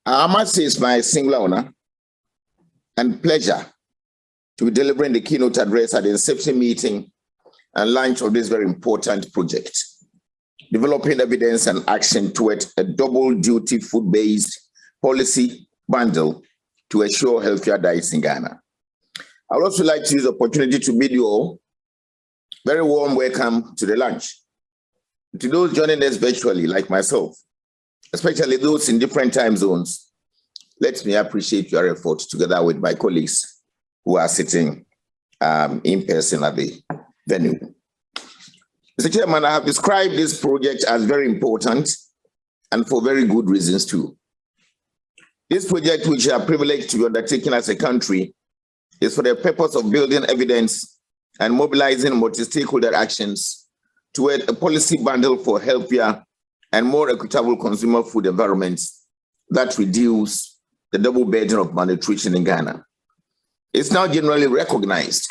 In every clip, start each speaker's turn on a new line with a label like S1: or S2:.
S1: I must say it's my singular honor and pleasure to be delivering the keynote address at the inception meeting and launch of this very important project, developing evidence and action toward a double-duty food-based policy bundle to assure healthier diets in Ghana. I would also like to use the opportunity to bid you all very warm welcome to the launch. To those joining us virtually, like myself, especially those in different time zones, let me appreciate your efforts together with my colleagues who are sitting in person at the venue. Mr. Chairman, I have described this project as very important and for very good reasons too. This project, which we are privileged to be undertaking as a country, is for the purpose of building evidence and mobilizing multi-stakeholder actions toward a policy bundle for healthier and more equitable consumer food environments that reduce the double burden of malnutrition in Ghana. It's now generally recognized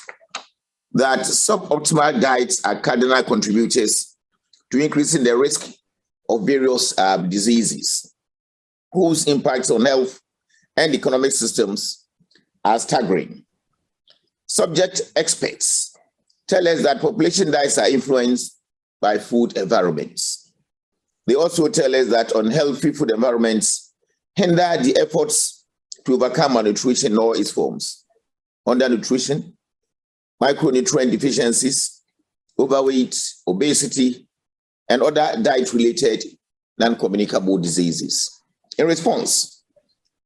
S1: that suboptimal diets are cardinal contributors to increasing the risk of various diseases, whose impacts on health and economic systems are staggering. Subject experts tell us that population diets are influenced by food environments. They also tell us that unhealthy food environments hinder the efforts to overcome malnutrition in all its forms: undernutrition, micronutrient deficiencies, overweight, obesity, and other diet-related non-communicable diseases. In response,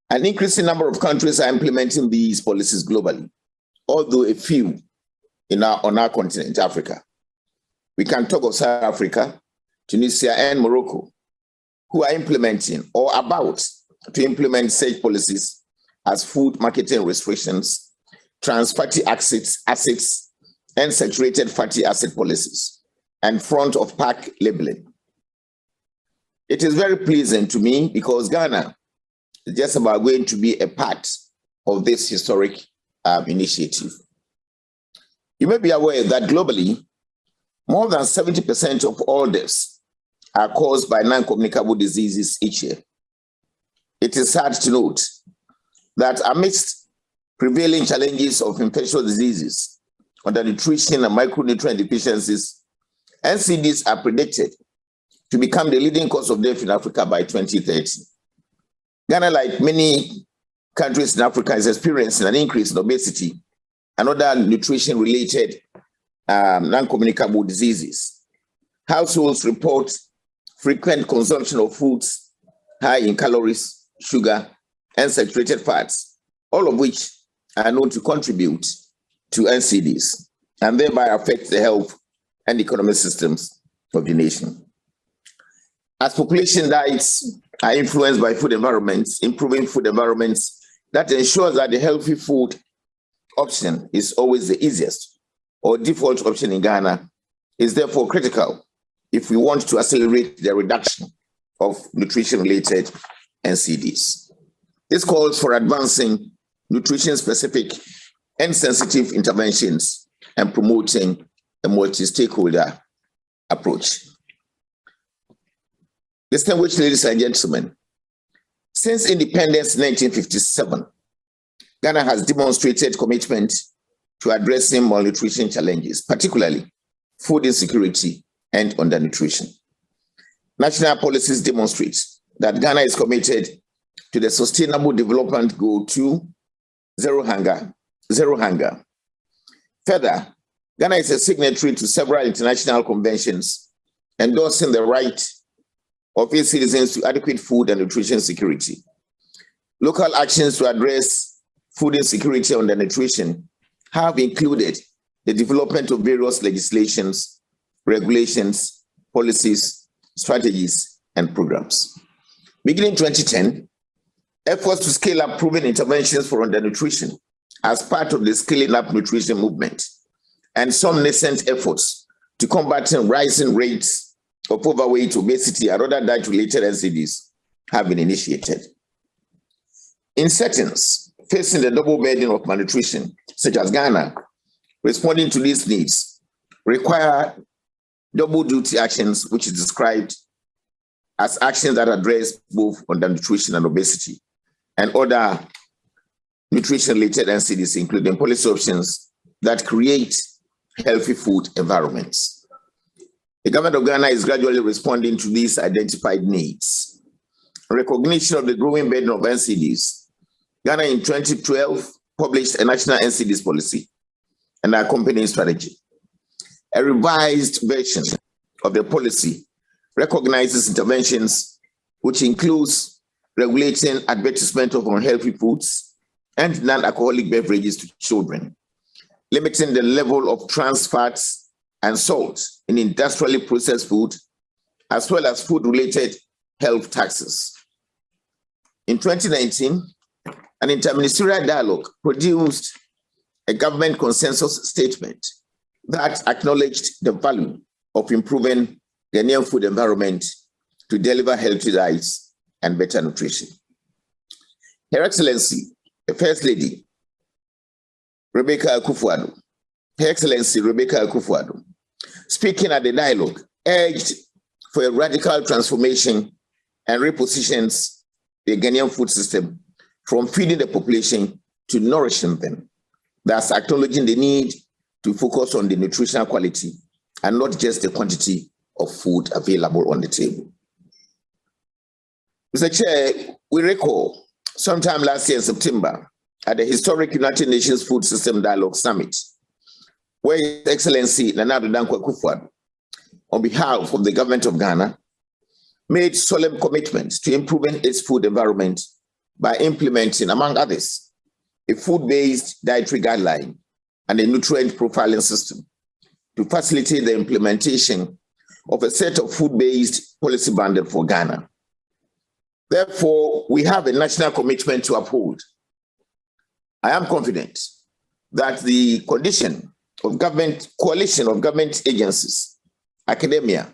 S1: an increasing number of countries are implementing these policies globally, although a few on our continent, Africa. We can talk of South Africa, Tunisia, and Morocco, who are implementing or about to implement such policies as food marketing restrictions, trans fatty acids, and saturated fatty acid policies, and front of pack labeling. It is very pleasing to me because Ghana is just about going to be a part of this historic initiative. You may be aware that globally, more than 70% of all deaths are caused by non-communicable diseases each year. It is sad to note that amidst prevailing challenges of infectious diseases, undernutrition and micronutrient deficiencies, NCDs are predicted to become the leading cause of death in Africa by 2030. Ghana, like many countries in Africa, is experiencing an increase in obesity and other nutrition-related non-communicable diseases. Households report frequent consumption of foods high in calories, sugar, and saturated fats, all of which are known to contribute to NCDs and thereby affect the health and economic systems of the nation. As population diets are influenced by food environments, improving food environments that ensures that the healthy food option is always the easiest or default option in Ghana is therefore critical if we want to accelerate the reduction of nutrition-related NCDs. This calls for advancing nutrition-specific and sensitive interventions and promoting a multi-stakeholder approach. Distinguished ladies and gentlemen, since independence in 1957, Ghana has demonstrated commitment to addressing malnutrition challenges, particularly food insecurity and undernutrition. National policies demonstrate that Ghana is committed to the Sustainable Development Goal 2, zero hunger. Further, Ghana is a signatory to several international conventions endorsing the right of its citizens to adequate food and nutrition security. Local actions to address food insecurity and undernutrition have included the development of various legislations, regulations, policies, strategies, and programs. Beginning 2010, efforts to scale up proven interventions for undernutrition as part of the Scaling Up Nutrition movement, and some nascent efforts to combating rising rates of overweight, obesity, and other diet-related NCDs have been initiated. In settings facing the double burden of malnutrition, such as Ghana, responding to these needs require double-duty actions, which is described as actions that address both undernutrition and obesity, and other nutrition-related NCDs, including policy options that create healthy food environments. The government of Ghana is gradually responding to these identified needs. In recognition of the growing burden of NCDs, Ghana in 2012 published a national NCDs policy and accompanying strategy. A revised version of the policy recognizes interventions which includes regulating advertisement of unhealthy foods and non-alcoholic beverages to children, limiting the level of trans fats and salt in industrially processed food, as well as food-related health taxes. In 2019, an interministerial dialogue produced a government consensus statement that acknowledged the value of improving Ghanaian food environment to deliver healthy diets and better nutrition. Her Excellency, the First Lady, Rebecca Akufo-Addo, Her Excellency Rebecca Akufo-Addo, speaking at the dialogue, urged for a radical transformation and repositions the Ghanaian food system from feeding the population to nourishing them, thus acknowledging the need to focus on the nutritional quality and not just the quantity of food available on the table. Mr. Chair, we recall sometime last year in September at the historic United Nations Food System Dialogue Summit, where His Excellency Nana Addo Dankwa Akufo-Addo, on behalf of the government of Ghana, made solemn commitments to improving its food environment by implementing, among others, a food-based dietary guideline and a nutrient profiling system to facilitate the implementation of a set of food-based policy banded for Ghana. Therefore, we have a national commitment to uphold. I am confident that the condition of government, coalition of government agencies, academia,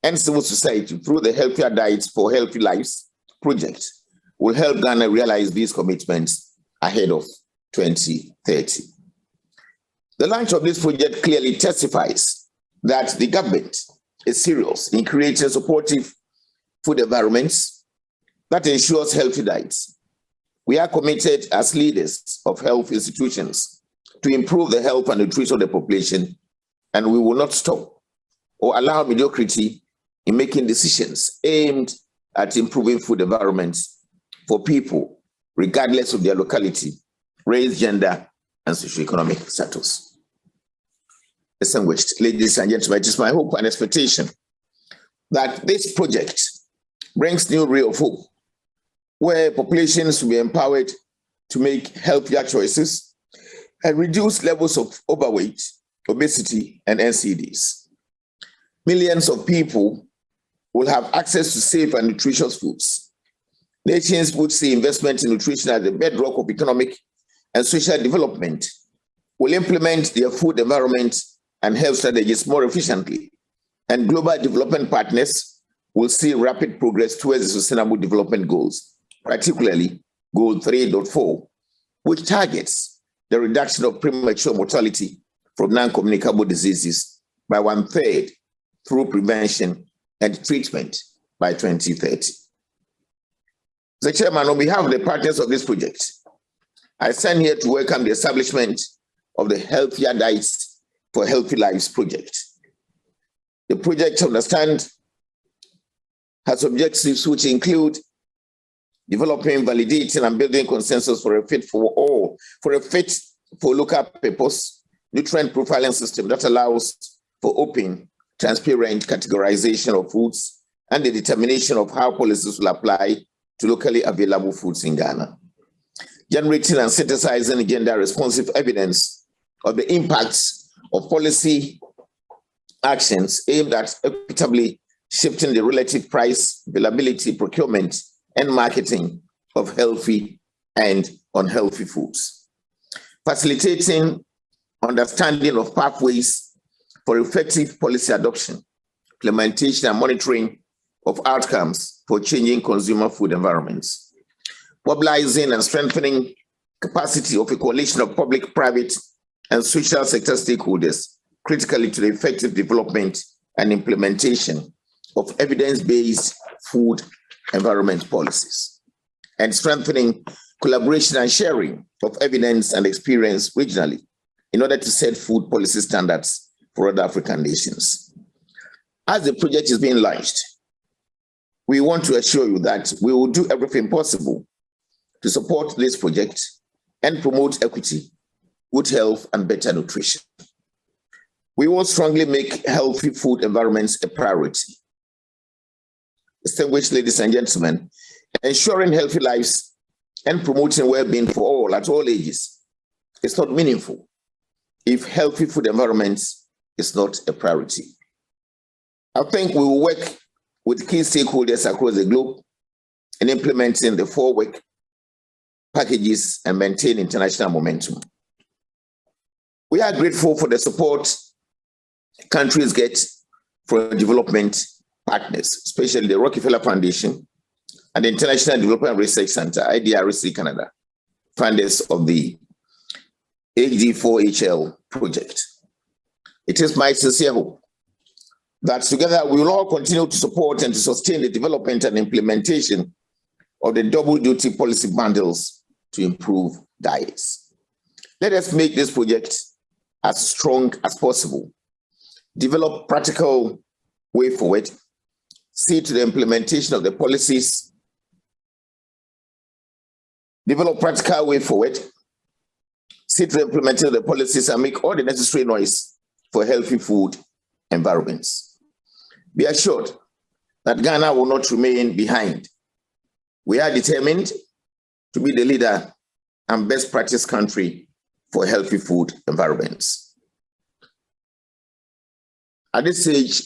S1: and civil society through the Healthier Diets for Healthy Lives project will help Ghana realize these commitments ahead of 2030. The launch of this project clearly testifies that the government is serious in creating supportive food environments that ensures healthy diets. We are committed as leaders of health institutions to improve the health and nutrition of the population, and we will not stop or allow mediocrity in making decisions aimed at improving food environments for people, regardless of their locality, race, gender, and socioeconomic status. Distinguished ladies and gentlemen, it is my hope and expectation that this project brings new ray of hope, where populations will be empowered to make healthier choices and reduce levels of overweight, obesity, and NCDs. Millions of people will have access to safe and nutritious foods. Nations would see investment in nutrition as the bedrock of economic and social development, will implement their food environment and health strategies more efficiently, and global development partners will see rapid progress towards the Sustainable Development Goals, particularly Goal 3.4, which targets the reduction of premature mortality from non-communicable diseases by 1/3 through prevention and treatment by 2030. Mr. Chairman, on behalf of the partners of this project, I stand here to welcome the establishment of the Healthier Diets for Healthy Lives project. The project, understand, has objectives which include developing, validating, and building consensus for a fit for local purpose nutrient profiling system that allows for open, transparent categorization of foods and the determination of how policies will apply to locally available foods in Ghana. Generating and synthesizing gender-responsive evidence of the impacts of policy actions aimed at equitably shifting the relative price, availability, procurement, and marketing of healthy and unhealthy foods. Facilitating understanding of pathways for effective policy adoption, implementation, and monitoring of outcomes for changing consumer food environments. Mobilizing and strengthening capacity of a coalition of public, private, and social sector stakeholders critically to the effective development and implementation of evidence-based food environment policies. and strengthening collaboration and sharing of evidence and experience regionally in order to set food policy standards for other African nations. As the project is being launched, we want to assure you that we will do everything possible to support this project and promote equity, good health, and better nutrition. We will strongly make healthy food environments a priority. Distinguished ladies and gentlemen, ensuring healthy lives and promoting well-being for all at all ages is not meaningful if healthy food environments is not a priority. I think we will work with key stakeholders across the globe in implementing the 4 work packages and maintain international momentum. We are grateful for the support countries get from development partners, especially the Rockefeller Foundation and the International Development Research Center, IDRC Canada, funders of the HD4HL project. It is my sincere hope that together we will all continue to support and to sustain the development and implementation of the double duty policy bundles to improve diets. Let us make this project as strong as possible, develop practical way forward, see to the implementation of the policies, develop practical way forward, see to the implementation of the policies, and make all the necessary noise for healthy food environments. Be assured that Ghana will not remain behind. We are determined to be the leader and best practice country for healthy food environments. At this stage,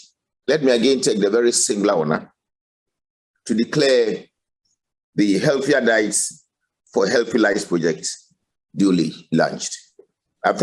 S1: let me again take the very singular honor to declare the Healthier Diets for Healthy Lives project duly launched. After